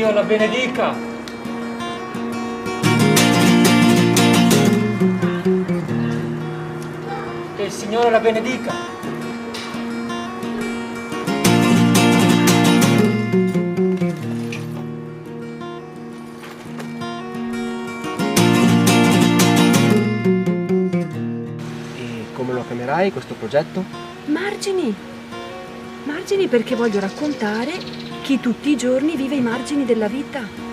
Dio la benedica. Che il Signore la benedica. Come lo chiamerai questo progetto? Margini! Margini perché voglio raccontare chi tutti i giorni vive ai margini della vita.